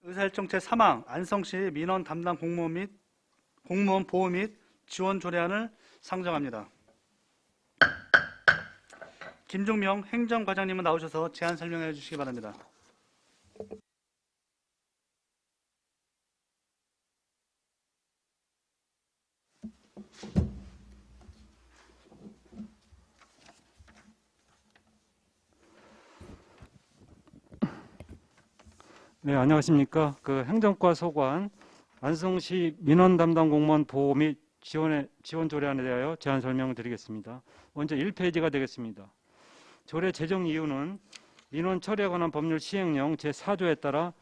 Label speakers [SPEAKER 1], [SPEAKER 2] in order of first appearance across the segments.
[SPEAKER 1] 의사일정체 사망, 안성시 민원 담당 공무원 보호 및 지원 조례안을 상정합니다. 김종명 행정과장님은 나오셔서 제안 설명해 주시기 바랍니다.
[SPEAKER 2] 네, 안녕하십니까. 행정과 소관 안성시 민원 담당 공무원 보호 및 지원 조례안에 대하여 제안 설명을 드리겠습니다. 먼저 1페이지가 되겠습니다. 조례 제정 이유는 민원 처리에 관한 법률 시행령 제4조에 따라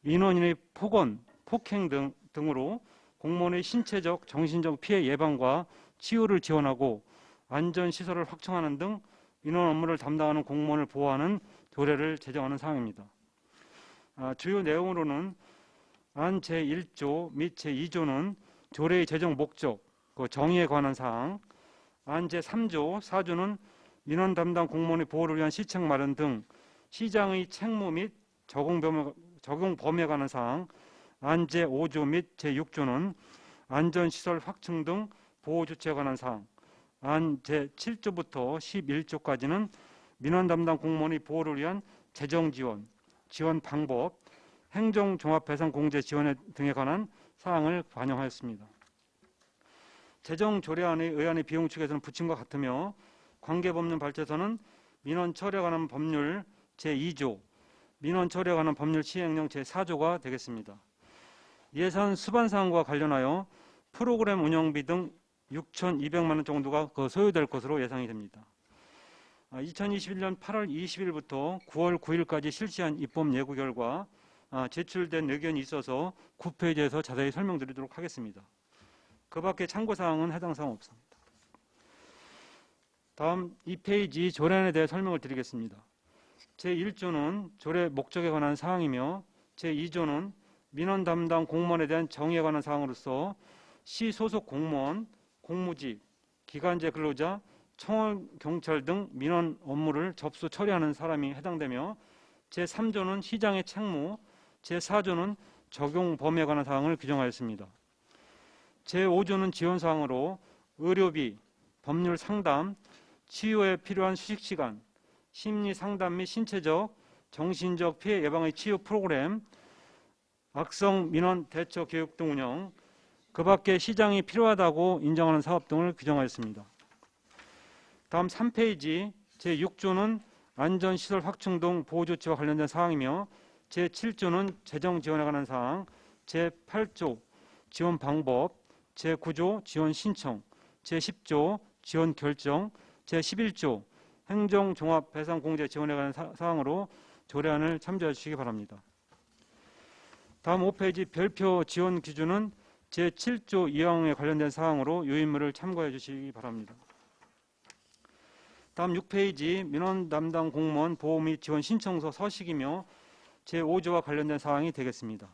[SPEAKER 2] 민원인의 폭언, 폭행 등으로 공무원의 신체적, 정신적 피해 예방과 치유를 지원하고 안전시설을 확충하는 등 민원 업무를 담당하는 공무원을 보호하는 조례를 제정하는 사항입니다. 주요 내용으로는 안 제1조 및 제2조는 조례의 제정 목적, 정의에 관한 사항, 안 제3조, 4조는 민원 담당 공무원의 보호를 위한 시책 마련 등 시장의 책무 및 적용 범위에 관한 사항, 안 제5조 및 제6조는 안전시설 확충 등 보호 조치에 관한 사항, 안 제7조부터 11조까지는 민원 담당 공무원의 보호를 위한 재정 지원, 지원 방법, 행정종합배상공제 지원 등에 관한 사항을 반영하였습니다. 제정 조례안의 의안의 비용 측에서는 붙임과 같으며 관계법령 발제서는 민원 처리에 관한 법률 제2조, 민원 처리에 관한 법률 시행령 제4조가 되겠습니다. 예산 수반 사항과 관련하여 프로그램 운영비 등 6,200만 원 정도가 소요될 것으로 예상이 됩니다. 2021년 8월 20일부터 9월 9일까지 실시한 입법 예고 결과 제출된 의견이 있어서 9페이지에서 자세히 설명드리도록 하겠습니다. 그 밖에 참고사항은 해당 사항 없습니다. 다음 2페이지 조례안에 대해 설명을 드리겠습니다. 제1조는 조례 목적에 관한 사항이며 제2조는 민원 담당 공무원에 대한 정의에 관한 사항으로서 시 소속 공무원, 공무직, 기간제 근로자, 청원, 경찰 등 민원 업무를 접수 처리하는 사람이 해당되며 제3조는 시장의 책무, 제4조는 적용 범위에 관한 사항을 규정하였습니다. 제5조는 지원사항으로 의료비, 법률 상담, 치유에 필요한 휴식시간, 심리상담 및 신체적, 정신적 피해 예방의 치유 프로그램, 악성 민원 대처 교육 등 운영, 그 밖에 시장이 필요하다고 인정하는 사업 등을 규정하였습니다. 다음 3페이지 제6조는 안전시설 확충 등 보호조치와 관련된 사항이며 제7조는 재정 지원에 관한 사항, 제8조 지원 방법, 제9조 지원 신청, 제10조 지원 결정, 제11조 행정종합배상공제 지원에 관한 사항으로 조례안을 참조해 주시기 바랍니다. 다음 5페이지 별표 지원 기준은 제7조 2항에 관련된 사항으로 유인물을 참고해 주시기 바랍니다. 다음 6페이지 민원 담당 공무원 보호 및 지원 신청서 서식이며 제5조와 관련된 사항이 되겠습니다.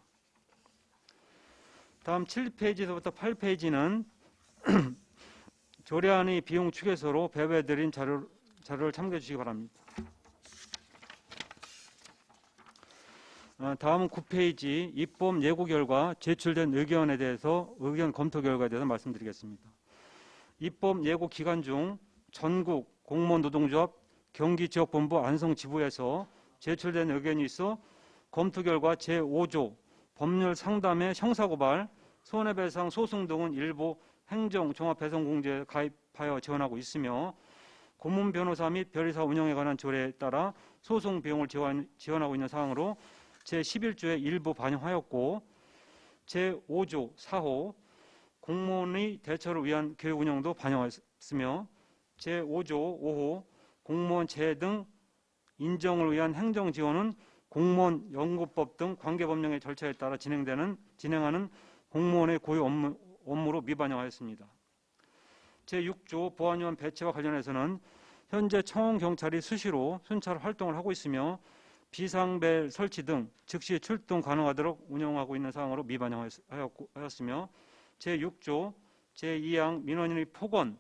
[SPEAKER 2] 다음 7페이지에서부터 8페이지는 조례안의 비용 추계서로 배부해드린 자료를 참고해 주시기 바랍니다. 다음은 9페이지 입법 예고 결과 제출된 의견에 대해서 의견 검토 결과에 대해서 말씀드리겠습니다. 입법 예고 기간 중 전국 공무원 노동조합 경기지역본부 안성지부에서 제출된 의견이 있어 검토 결과 제5조 법률 상담의 형사고발, 손해배상 소송 등은 일부 행정종합배상공제에 가입하여 지원하고 있으며 고문 변호사 및 변호사 운영에 관한 조례에 따라 소송 비용을 지원하고 있는 사항으로 제11조에 일부 반영하였고 제5조 4호 공무원의 대처를 위한 교육 운영도 반영하였으며 제5조 5호 공무원 재해 등 인정을 위한 행정지원은 공무원 연구법 등 관계법령의 절차에 따라 진행하는 공무원의 고유 업무로 미반영하였습니다. 제6조 보안요원 배치와 관련해서는 현재 청원경찰이 수시로 순찰 활동을 하고 있으며 비상벨 설치 등 즉시 출동 가능하도록 운영하고 있는 사항으로 미반영하였으며 제6조 제2항 민원인의 폭언,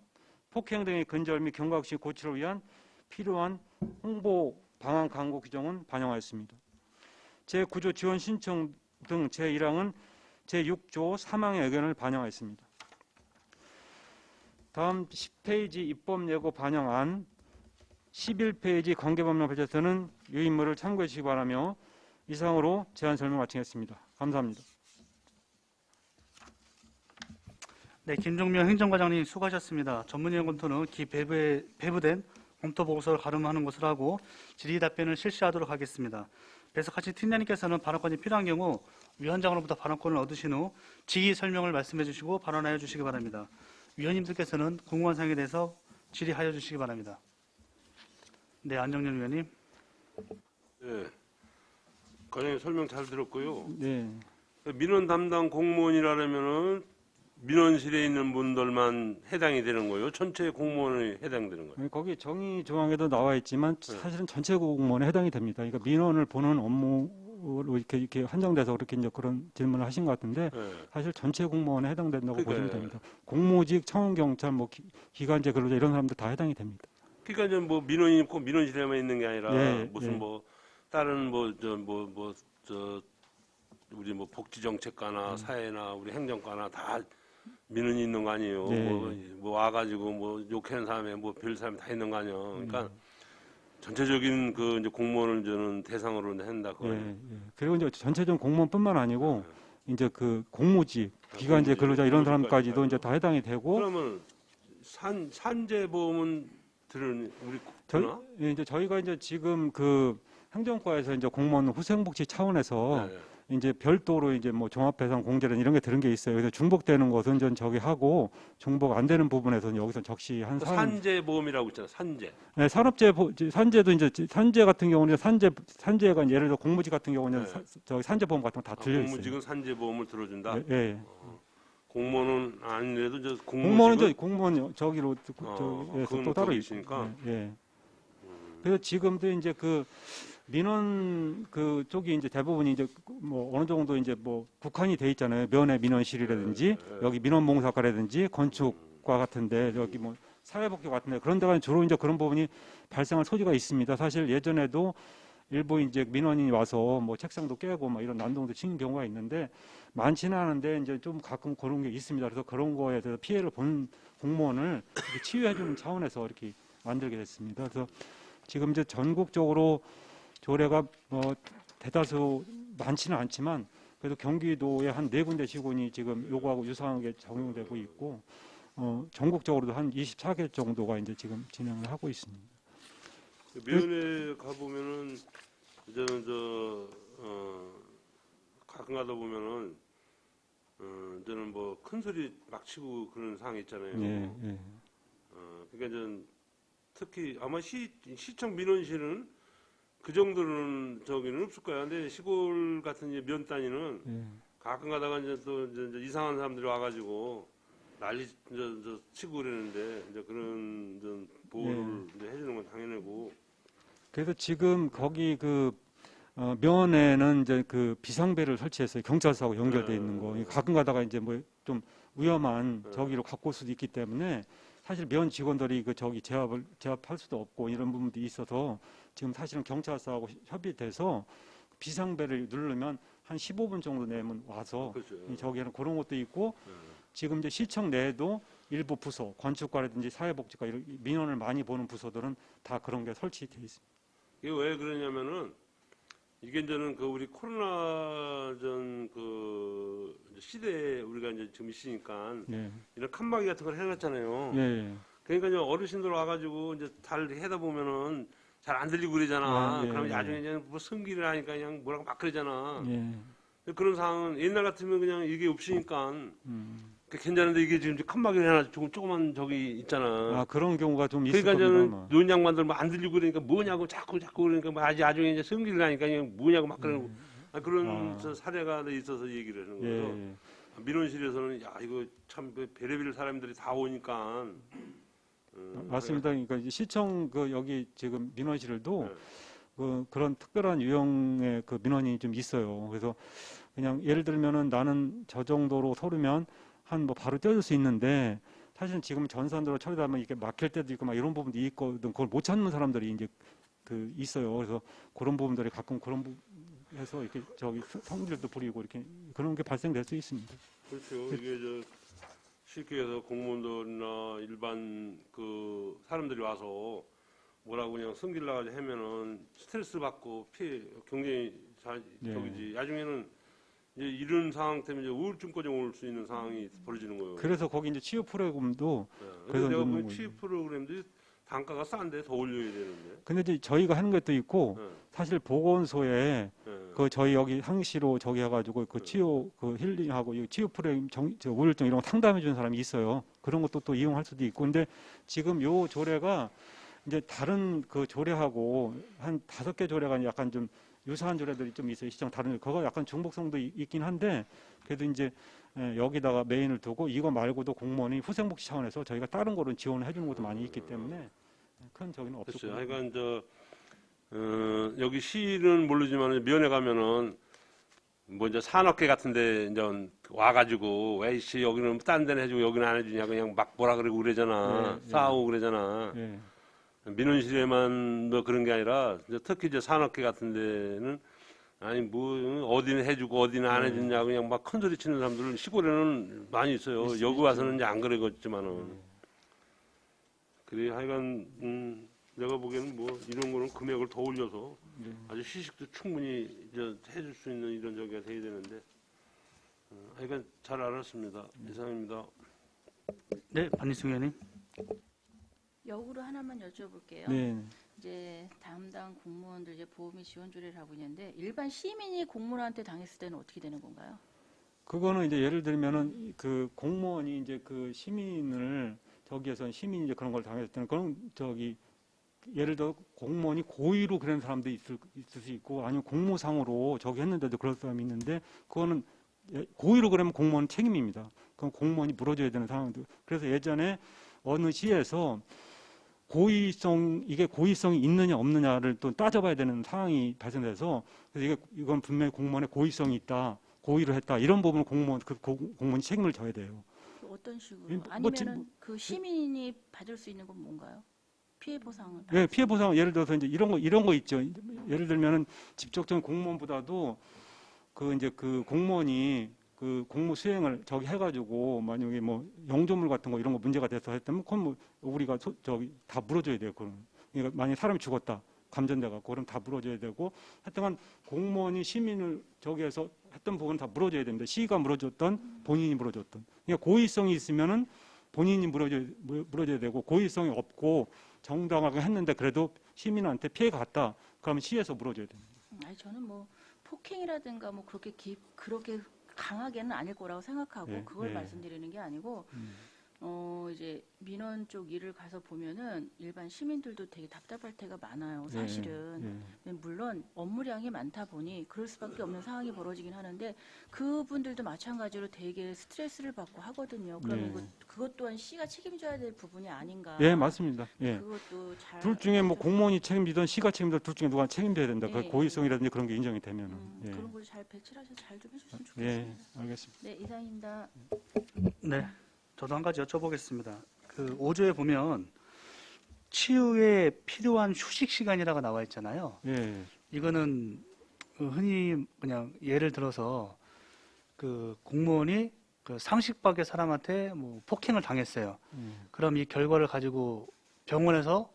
[SPEAKER 2] 폭행 등의 근절 및 경각 시 고치를 위한 필요한 홍보 방안 광고 규정은 반영하였습니다. 제9조 지원 신청 등 제1항은 제6조 3항의 의견을 반영하였습니다. 다음 10페이지 입법 예고 반영안 11페이지 관계법령 발제서는 유인물을 참고해 주시기 바라며 이상으로 제안 설명 마치겠습니다. 감사합니다.
[SPEAKER 1] 네, 김종명 행정과장님 수고하셨습니다. 전문위원 검토는 기 배부된 검토 보고서를 가름하는 것으로 하고 질의 답변을 실시하도록 하겠습니다. 배석하신 팀장님께서는 발언권이 필요한 경우 위원장으로부터 발언권을 얻으신 후 직위 설명을 말씀해 주시고 발언하여 주시기 바랍니다. 위원님들께서는 공무원 사항에 대해서 질의하여 주시기 바랍니다. 네, 안정열 위원님.
[SPEAKER 3] 네, 과장님 설명 잘 들었고요.
[SPEAKER 2] 네.
[SPEAKER 3] 민원 담당 공무원이라면은 민원실에 있는 분들만 해당이 되는 거예요. 전체 공무원에 해당되는 거예요.
[SPEAKER 2] 거기 정의 조항에도 나와 있지만 사실은 전체 공무원에 해당이 됩니다. 그러니까 민원을 보는 업무로 이렇게 한정돼서 그렇게 이제 그런 질문을 하신 것 같은데
[SPEAKER 3] 네.
[SPEAKER 2] 사실 전체 공무원에 해당된다고
[SPEAKER 3] 그러니까요.
[SPEAKER 2] 보시면 됩니다. 공무직, 청원경찰, 뭐 기간제 근로자 이런 사람들 다 해당이 됩니다.
[SPEAKER 3] 그러니까 이제 뭐 민원이 꼭 민원실에만 있는 게 아니라
[SPEAKER 2] 예,
[SPEAKER 3] 무슨
[SPEAKER 2] 예.
[SPEAKER 3] 뭐 다른 우리 뭐 복지정책과나 사회나 우리 행정과나 다 민원이 있는 거 아니에요.
[SPEAKER 2] 예.
[SPEAKER 3] 뭐 와가지고 뭐 욕하는 사람에 뭐 별 사람이 다 있는 거 아니에요. 그러니까 전체적인 그 이제 공무원을 저는 대상으로 한다.
[SPEAKER 2] 예, 예. 그리고 이제 전체적인 공무원뿐만 아니고 이제 그 공무직, 기간제 근로자 이런 사람까지도 이제 다 해당이 되고
[SPEAKER 3] 그러면 산재보험은 들은 우리 구나?
[SPEAKER 2] 예, 이제 저희가 이제 지금 그 행정과에서 이제 공무원 후생복지 차원에서
[SPEAKER 3] 네.
[SPEAKER 2] 이제 별도로 이제 뭐 종합배상 공제는 이런 게 들은 게 있어요. 그래서 중복되는 것은 전 저기 하고 중복 안 되는 부분에서는 여기서 적시한 사안.
[SPEAKER 3] 산재보험이라고 있잖아. 산재.
[SPEAKER 2] 네, 산재도 이제 산재 같은 경우는 산재가 이제 예를 들어 공무직 같은 경우는
[SPEAKER 3] 네.
[SPEAKER 2] 저기 산재보험 같은 거 다 들려 있어요.
[SPEAKER 3] 공무직은 산재보험을 들어준다.
[SPEAKER 2] 예, 예.
[SPEAKER 3] 공무원은 아니래도 저
[SPEAKER 2] 공무원은
[SPEAKER 3] 공무직은
[SPEAKER 2] 공무원 저기로 저기에서
[SPEAKER 3] 그건
[SPEAKER 2] 또 따로
[SPEAKER 3] 거기
[SPEAKER 2] 있고.
[SPEAKER 3] 있으니까.
[SPEAKER 2] 예. 예. 그래서 지금도 이제 그 민원 그 쪽이 이제 대부분이 이제 뭐 어느 정도 이제 뭐 국한이 돼 있잖아요. 면회 민원실이라든지 여기 민원봉사과라든지 건축과 같은데 여기 뭐 사회복지 같은데 그런 데가 주로 이제 그런 부분이 발생할 소지가 있습니다. 사실 예전에도 일부 이제 민원인이 와서 뭐 책상도 깨고 막 이런 난동도 치는 경우가 있는데 많지는 않은데 이제 좀 가끔 그런 게 있습니다. 그래서 그런 거에 대해서 피해를 본 공무원을 이렇게 치유해주는 차원에서 이렇게 만들게 됐습니다. 그래서 지금 이제 전국적으로 조례가 뭐 대다수 많지는 않지만 그래도 경기도에 한 4군데 시군이 지금 요거하고 유사하게 적용되고 있고 전국적으로도 한 24개 정도가 이제 지금 진행을 하고 있습니다.
[SPEAKER 3] 면회 가 보면은 저는 가끔 가다 보면은 저는 뭐 큰 소리 막 치고 그런 상황 있잖아요.
[SPEAKER 2] 예, 예.
[SPEAKER 3] 그러니까 저는 특히 아마 시청 민원실은 그 정도는 저기는 없을 거야. 근데 시골 같은 이제 면 단위는
[SPEAKER 2] 예.
[SPEAKER 3] 가끔 가다가 이제 또 이제 이상한 사람들이 와가지고 난리 치고 그러는데 이제 그런 좀 보호를 이제 해주는 건 당연하고.
[SPEAKER 2] 그래서 지금 거기 그 면에는 이제 그 비상배를 설치했어요. 경찰서하고 연결돼 있는 거. 가끔 가다가 이제 뭐 좀 위험한 저기로 갖고 올 수도 있기 때문에 사실 면 직원들이 그 저기 제압할 수도 없고 이런 부분도 있어서 지금 사실은 경찰서하고 협의돼서 비상배를 누르면 한 15분 정도 내면 와서
[SPEAKER 3] 그렇죠.
[SPEAKER 2] 저기에는 그런 것도 있고 지금 이제 시청 내에도 일부 부서, 건축과라든지 사회복지과 이런 민원을 많이 보는 부서들은 다 그런 게 설치돼 있습니다.
[SPEAKER 3] 이게 왜 그러냐면은 이게 이제는 그 우리 코로나 전 그 시대에 우리가 이제 지금 있으니까
[SPEAKER 2] 예,
[SPEAKER 3] 이런 칸막이 같은 걸 해놨잖아요.
[SPEAKER 2] 예, 예.
[SPEAKER 3] 그러니까 이제 어르신들 와가지고 이제 잘 해다 보면은 잘 안 들리고 그러잖아.
[SPEAKER 2] 예,
[SPEAKER 3] 그러면
[SPEAKER 2] 예.
[SPEAKER 3] 나중에 이제 뭐 승기를 하니까 그냥 뭐라고 막 그러잖아.
[SPEAKER 2] 예.
[SPEAKER 3] 그런 상황은 옛날 같으면 그냥 이게 없으니까 괜찮은데 이게 지금 칸막이를 하나 조그만 저기 있잖아.
[SPEAKER 2] 아 그런 경우가 좀 있을
[SPEAKER 3] 그러니까
[SPEAKER 2] 겁니다.
[SPEAKER 3] 저는 논양반들 뭐 안 들리고 그러니까 뭐냐고 자꾸 그러니까 뭐 나중에 이제 승기를 하니까 그냥 뭐냐고 막 그러고 그런 저 사례가 있어서 얘기를 하는
[SPEAKER 2] 예,
[SPEAKER 3] 거죠.
[SPEAKER 2] 예.
[SPEAKER 3] 민원실에서는 야 이거 참 별의별 사람들이 다 오니까
[SPEAKER 2] 맞습니다. 그러니까 이제 시청 그 여기 지금 민원실도
[SPEAKER 3] 네.
[SPEAKER 2] 그런 특별한 유형의 그 민원이 좀 있어요. 그래서 그냥 예를 들면은 나는 저 정도로 소르면 한 뭐 바로 떼어줄 수 있는데 사실은 지금 전산으로 처리하면 이게 막힐 때도 있고 막 이런 부분도 있거든. 그걸 못 찾는 사람들이 이제 그 있어요. 그래서 그런 부분들이 가끔 그런 해서 이렇게 성질도 부리고 이렇게 그런 게 발생될 수 있습니다.
[SPEAKER 3] 그렇죠. 이게 쉽게 해서 공무원들이나 일반 그 사람들이 와서 뭐라고 그냥 승질 나가지고 하면은 스트레스 받고 피해 굉장히
[SPEAKER 2] 네.
[SPEAKER 3] 저기지. 나중에는 이제 이런 상황 때문에 이제 우울증까지 올 수 있는 상황이 벌어지는 거예요.
[SPEAKER 2] 그래서 거기 이제 치유 프로그램도
[SPEAKER 3] 네.
[SPEAKER 2] 그래서
[SPEAKER 3] 그래서 내가
[SPEAKER 2] 넣는
[SPEAKER 3] 보니
[SPEAKER 2] 거죠.
[SPEAKER 3] 치유 프로그램들이 단가가 싼데 더 올려야 되는데.
[SPEAKER 2] 근데 이제 저희가 하는 것도 있고
[SPEAKER 3] 네.
[SPEAKER 2] 사실 보건소에
[SPEAKER 3] 네.
[SPEAKER 2] 그 저희 여기 항시로 저기 해가지고 그 치유 그 힐링하고 이 치유 프로그램 저 우울증 이런 거 상담해 주는 사람이 있어요. 그런 것도 또 이용할 수도 있고. 근데 지금 요 조례가 이제 다른 그 조례하고 한 5개 조례가 약간 좀 유사한 조례들이 좀 있어요. 시장 다른 그거 약간 중복성도 있긴 한데 그래도 이제 여기다가 메인을 두고 이거 말고도 공무원이 후생복지 차원에서 저희가 다른 거로 지원을 해주는 것도 많이 있기 때문에 큰 저기는 없을
[SPEAKER 3] 그렇죠.
[SPEAKER 2] 거예요.
[SPEAKER 3] 하여간 여기 시는 모르지만 면회 가면은 뭐 이제 산업계 같은데 이제 와가지고 왜씨 여기는 딴 데는 해주고 여기는 안 해주냐 그냥 막 뭐라 그러고 그러잖아.
[SPEAKER 2] 네,
[SPEAKER 3] 싸우고 그러잖아.
[SPEAKER 2] 예.
[SPEAKER 3] 민원실에만 뭐 그런 게 아니라 이제 특히 이제 산업계 같은 데는 아니 뭐 어디는 해주고 어디는 안 해주냐 그냥 막 큰 소리 치는 사람들은 시골에는 많이 있어요. 여기 와서는 이제 안 그러겠지만은 그래 하여간 내가 보기에는 뭐 이런 거는 금액을 더 올려서 아주 시식도 충분히 이제 해줄 수 있는 이런 저기가 돼야 되는데 하여간 잘 알았습니다. 이상입니다.
[SPEAKER 1] 네, 반니승 의원님.
[SPEAKER 4] 역으로 하나만 여쭤볼게요.
[SPEAKER 2] 네.
[SPEAKER 4] 이제 담당 공무원들 이제 보험이 지원 조례를 하고 있는데 일반 시민이 공무원한테 당했을 때는 어떻게 되는 건가요?
[SPEAKER 2] 그거는 이제 예를 들면은 그 공무원이 이제 그 시민을 저기에서 시민이 이제 그런 걸 당했을 때는 그런 저기 예를 들어 공무원이 고의로 그런 사람도 있을 수 있고 아니면 공무상으로 저기 했는데도 그럴 사람이 있는데 그거는 고의로 그러면 공무원 책임입니다. 그럼 공무원이 물어줘야 되는 상황도. 그래서 예전에 어느 시에서 이게 고의성이 있느냐 없느냐를 또 따져봐야 되는 상황이 발생돼서 그래서 이건 분명히 공무원의 고의성이 있다, 고의로 했다 이런 부분은 공무원이 책임을 져야 돼요.
[SPEAKER 4] 어떤 식으로?
[SPEAKER 2] 뭐
[SPEAKER 4] 아니면은 그 시민이 받을 수 있는 건 뭔가요? 피해 보상을?
[SPEAKER 2] 네, 피해 보상 예를 들어서 이제 이런 거 있죠. 예를 들면은 직접적인 공무원보다도 그 이제 그 공무원이 그 공무 수행을 저기 해가지고 만약에 뭐 영조물 같은 거 이런 거 문제가 돼서 했다면 그건 뭐 우리가 저기 다 물어줘야 돼요. 그건 그러니까 만약 사람이 죽었다 감전돼갖고 그럼 다 물어줘야 되고 하여튼간 공무원이 시민을 저기해서 했던 부분 다 물어줘야 됩니다. 시가 물어줬던 본인이 물어줬던 그러니까 고의성이 있으면은 본인이 물어줘야 되고 고의성이 없고 정당하게 했는데 그래도 시민한테 피해가 갔다 그러면 시에서 물어줘야 됩니다.
[SPEAKER 4] 아니 저는 뭐 폭행이라든가 뭐 그렇게 강하게는 아닐 거라고 생각하고
[SPEAKER 2] 예,
[SPEAKER 4] 그걸
[SPEAKER 2] 예.
[SPEAKER 4] 말씀드리는 게 아니고 이제 민원 쪽 일을 가서 보면은 일반 시민들도 되게 답답할 때가 많아요. 사실은 물론 업무량이 많다 보니 그럴 수밖에 없는 상황이 벌어지긴 하는데 그분들도 마찬가지로 되게 스트레스를 받고 하거든요. 그러면 그것 또한 시가 책임져야 될 부분이 아닌가.
[SPEAKER 2] 예, 맞습니다. 예.
[SPEAKER 4] 그것도 잘.
[SPEAKER 2] 둘 중에 뭐 공무원이 책임지든 시가 책임지든 둘 중에 누가 책임져야 된다. 그
[SPEAKER 4] 예,
[SPEAKER 2] 고의성이라든지 그런 게 인정이 되면은. 예.
[SPEAKER 4] 그런 걸 잘 배치해서 잘 좀 해줬으면 좋겠습니다.
[SPEAKER 2] 예, 알겠습니다.
[SPEAKER 4] 네, 이상입니다.
[SPEAKER 1] 네, 저도 한 가지 여쭤보겠습니다. 그 5조에 보면 치유에 필요한 휴식 시간이라고 나와 있잖아요.
[SPEAKER 2] 예,
[SPEAKER 1] 이거는 그 흔히 그냥 예를 들어서 그 공무원이 그 상식밖의 사람한테 뭐 폭행을 당했어요. 그럼 이 결과를 가지고 병원에서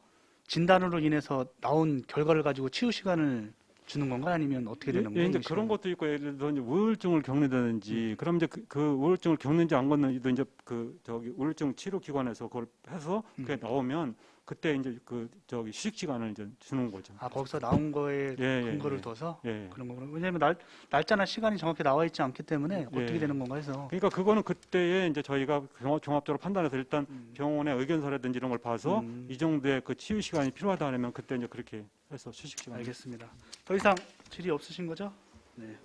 [SPEAKER 1] 진단으로 인해서 나온 결과를 가지고 치유 시간을 주는 건가 아니면 어떻게 되는
[SPEAKER 2] 예,
[SPEAKER 1] 거예요?
[SPEAKER 2] 이제
[SPEAKER 1] 이
[SPEAKER 2] 그런
[SPEAKER 1] 시간은?
[SPEAKER 2] 것도 있고 예를 들어 이제 우울증을 겪는다든지 그럼 이제 그 우울증을 겪는지 안 겪는지도 이제 그 저기 우울증 치료 기관에서 그걸 해서 그게 나오면 그때 이제 그 저기 휴식 시간을 이제 주는 거죠.
[SPEAKER 1] 아, 거기서 나온 거에
[SPEAKER 2] 예,
[SPEAKER 1] 근거를
[SPEAKER 2] 예.
[SPEAKER 1] 둬서
[SPEAKER 2] 예.
[SPEAKER 1] 그런 거구나. 왜냐하면 날짜나 시간이 정확히 나와 있지 않기 때문에 어떻게
[SPEAKER 2] 예.
[SPEAKER 1] 되는 건가 해서.
[SPEAKER 2] 그러니까 그거는 그때에 이제 저희가 종합적으로 판단해서 일단 병원의 의견서라든지 이런 걸 봐서 이 정도의 그 치유 시간이 필요하다 하면 그때 이제 그렇게 해서 휴식 시간.
[SPEAKER 1] 알겠습니다. 더 이상 질의 없으신 거죠? 네.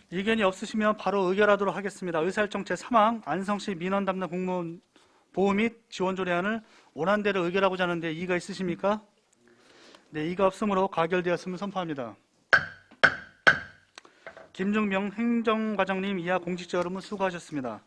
[SPEAKER 1] 의견이 없으시면 바로 의결하도록 하겠습니다. 의사일정 제3항 안성시 민원 담당 공무원 보호 및 지원 조례안을 원안대로 의결하고자 하는데 이의가 있으십니까? 네, 이의가 없으므로 가결되었음을 선포합니다. 김중명 행정과장님 이하 공직자 여러분 수고하셨습니다.